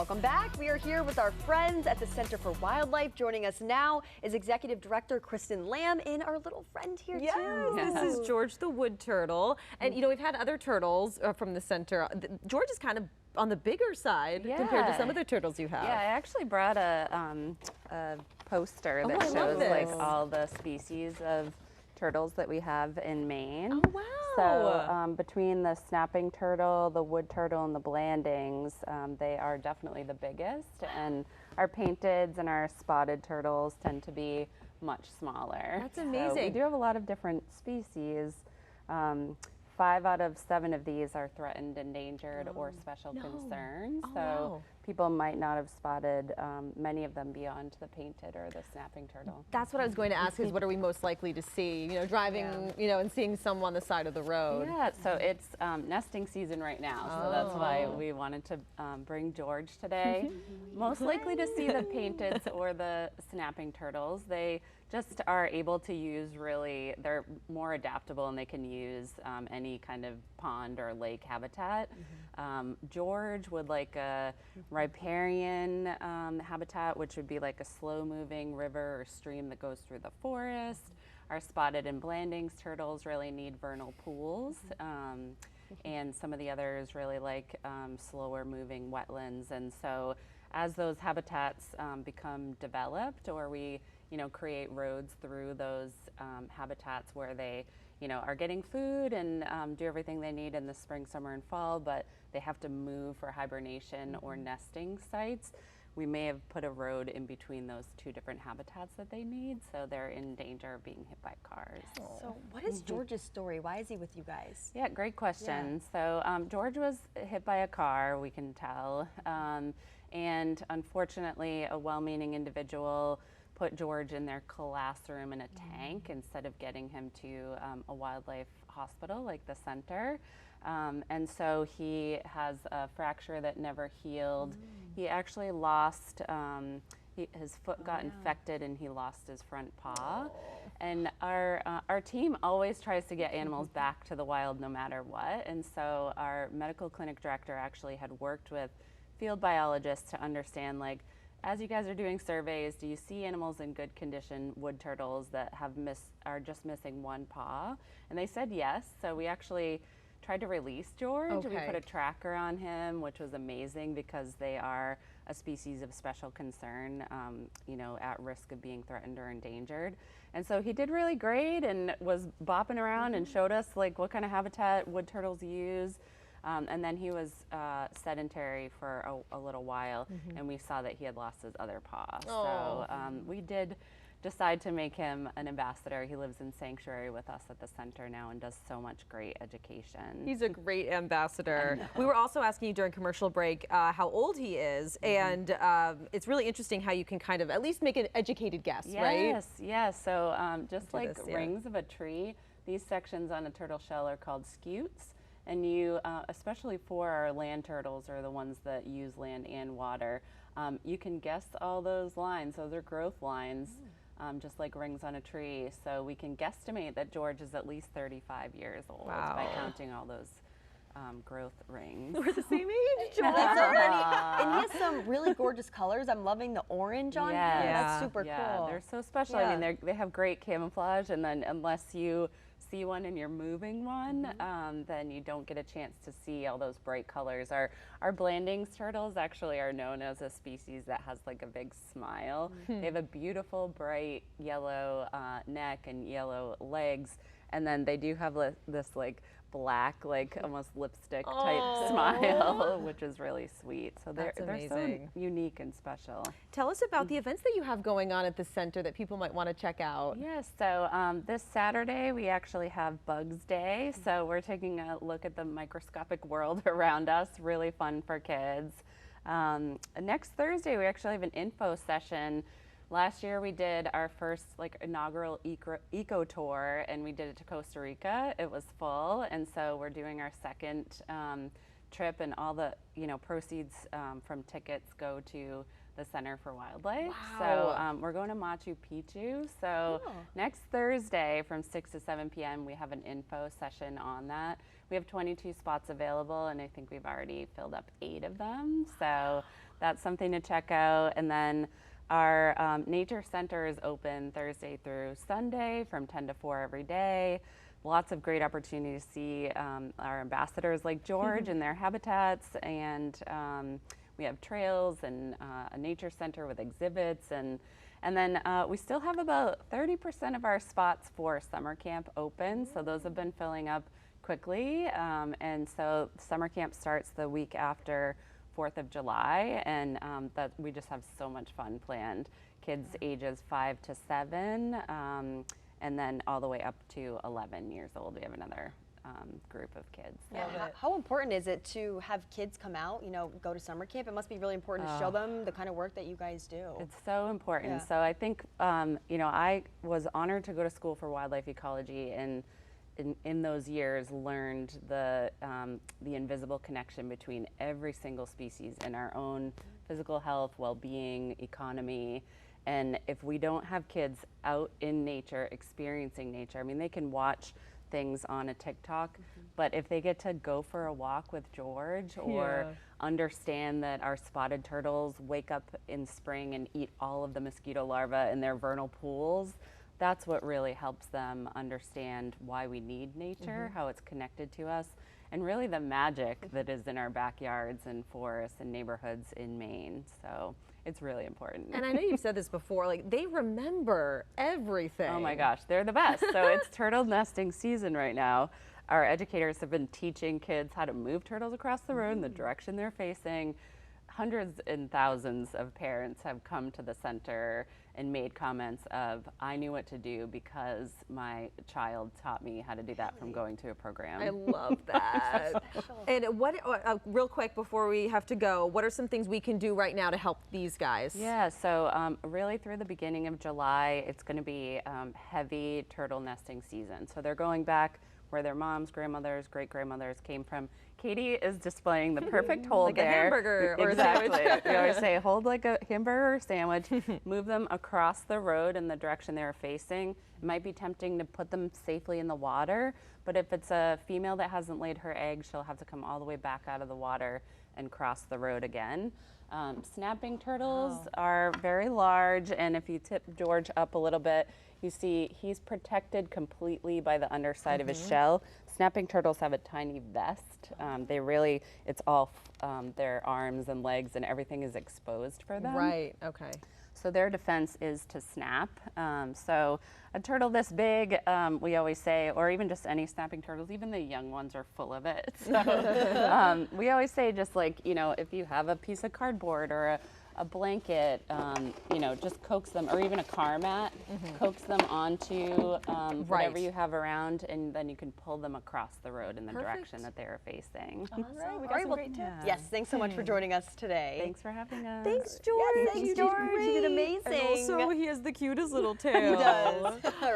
Welcome back. We are here with our friends at the Center for Wildlife. Joining us now is Executive Director Kristen Lamb and our little friend here too. This is George the wood turtle. And you know, we've had other turtles from the center. George is kind of on the bigger side compared to some of the turtles you have. Yeah, I actually brought a poster that shows like all the species of turtles that we have in Maine. Oh, wow. So between the snapping turtle, the wood turtle, and the blandings, they are definitely the biggest. And our painteds and our spotted turtles tend to be much smaller. That's amazing. So we do have a lot of different species. 5 out of 7 of these are threatened, endangered, or special concern. So people might not have spotted many of them beyond the painted or the snapping turtle. That's what I was going to ask, is what are we most likely to see? You know, driving, you know, and seeing some on the side of the road. Yeah, so it's nesting season right now, so that's why we wanted to bring George today. Most likely to see the painteds or the snapping turtles. They just are able to use they're more adaptable and they can use any kind of pond or lake habitat. George would like a riparian habitat, which would be like a slow moving river or stream that goes through the forest. Our spotted and blandings turtles really need vernal pools. And some of the others really like slower moving wetlands. And so as those habitats become developed, or we create roads through those habitats where they are getting food and do everything they need in the spring, summer, and fall, but they have to move for hibernation or nesting sites, we may have put a road in between those 2 different habitats that they need, so they're in danger of being hit by cars. So what is George's story? Why is he with you guys? Yeah, great question. So George was hit by a car, we can tell, and unfortunately a well-meaning individual put George in their classroom in a tank instead of getting him to a wildlife hospital like the center. And so he has a fracture that never healed. He actually lost, his foot got infected and he lost his front paw. And our team always tries to get animals back to the wild no matter what. And so our medical clinic director actually had worked with field biologists to understand, like, as you guys are doing surveys, do you see animals in good condition, wood turtles, that are just missing one paw? And they said yes, so we actually tried to release George. We put a tracker on him, which was amazing because they are a species of special concern, at risk of being threatened or endangered. And so he did really great and was bopping around and showed us like what kind of habitat wood turtles use. And then he was sedentary for a little while, and we saw that he had lost his other paw. So we did decide to make him an ambassador. He lives in sanctuary with us at the center now and does so much great education. He's a great ambassador. We were also asking you during commercial break how old he is, and it's really interesting how you can kind of at least make an educated guess, right? Yes. So just like rings of a tree, these sections on a turtle shell are called scutes. And you, especially for our land turtles, or the ones that use land and water, you can guess all those lines. Those are growth lines, just like rings on a tree. So we can guesstimate that George is at least 35 years old by counting all those growth rings. We're the same age, George. And he has some really gorgeous colors. I'm loving the orange on him. That's super cool. They're so special. I mean, they have great camouflage, and then unless you see one and you're moving one, then you don't get a chance to see all those bright colors. Our blandings turtles actually are known as a species that has like a big smile. They have a beautiful bright yellow neck and yellow legs, and then they do have this like black, like almost lipstick type smile, which is really sweet. So they're so unique and special. Tell us about the events that you have going on at the center that people might want to check out. Yes, so this Saturday we actually have Bugs Day. So we're taking a look at the microscopic world around us, really fun for kids. Next Thursday we actually have an info session. Last year we did our first inaugural eco tour, and we did it to Costa Rica. It was full, and so we're doing our second trip, and all the proceeds from tickets go to the Center for Wildlife. Wow. So we're going to Machu Picchu. So next Thursday from 6 to 7 p.m. we have an info session on that. We have 22 spots available, and I think we've already filled up 8 of them. So that's something to check out. And then our nature center is open Thursday through Sunday from 10 to 4 every day. Lots of great opportunities to see our ambassadors like George and their habitats, and we have trails and a nature center with exhibits, and then we still have about 30% of our spots for summer camp open, so those have been filling up quickly, and so summer camp starts the week after 4th of July, and that we just have so much fun planned. Kids ages 5 to 7, and then all the way up to 11 years old. We have another group of kids. Yeah. How important is it to have kids come out, you know, go to summer camp? It must be really important to show them the kind of work that you guys do. It's so important. Yeah. So I think, you know, I was honored to go to school for wildlife ecology, and in those years learned the invisible connection between every single species in our own physical health, well-being, economy. And if we don't have kids out in nature, experiencing nature, I mean, they can watch things on a TikTok, but if they get to go for a walk with George, or understand that our spotted turtles wake up in spring and eat all of the mosquito larvae in their vernal pools, that's what really helps them understand why we need nature, how it's connected to us, and really the magic that is in our backyards and forests and neighborhoods in Maine. So it's really important. And I know you've said this before, like they remember everything. Oh my gosh, they're the best. So it's turtle nesting season right now. Our educators have been teaching kids how to move turtles across the road in the direction they're facing. Hundreds and thousands of parents have come to the center and made comments of, I knew what to do because my child taught me how to do that from going to a program. I love that. And what, real quick before we have to go, what are some things we can do right now to help these guys? Yeah, so really through the beginning of July, it's going to be heavy turtle nesting season. So they're going back where their moms, grandmothers, great-grandmothers came from. Katie is displaying the perfect hold like there. a hamburger or exactly. a sandwich. We always say hold like a hamburger or sandwich, move them across the road in the direction they were facing. It might be tempting to put them safely in the water, but if it's a female that hasn't laid her egg, she'll have to come all the way back out of the water and cross the road again. Snapping turtles are very large, and if you tip George up a little bit, you see he's protected completely by the underside of his shell. Snapping turtles have a tiny vest. They really, it's all their arms and legs and everything is exposed for them. Right, okay. So their defense is to snap. So a turtle this big, we always say, or even just any snapping turtles, even the young ones are full of it. So we always say, just like, you know, if you have a piece of cardboard or a blanket, you know, just coax them, or even a car mat, coax them onto whatever you have around, and then you can pull them across the road in the direction that they are facing. Right, we got some great tips. Yes, thanks so much for joining us today. Thanks for having us. Thanks, George. Yes, Thanks, George. You did amazing. And also, he has the cutest little tail. He does. All right.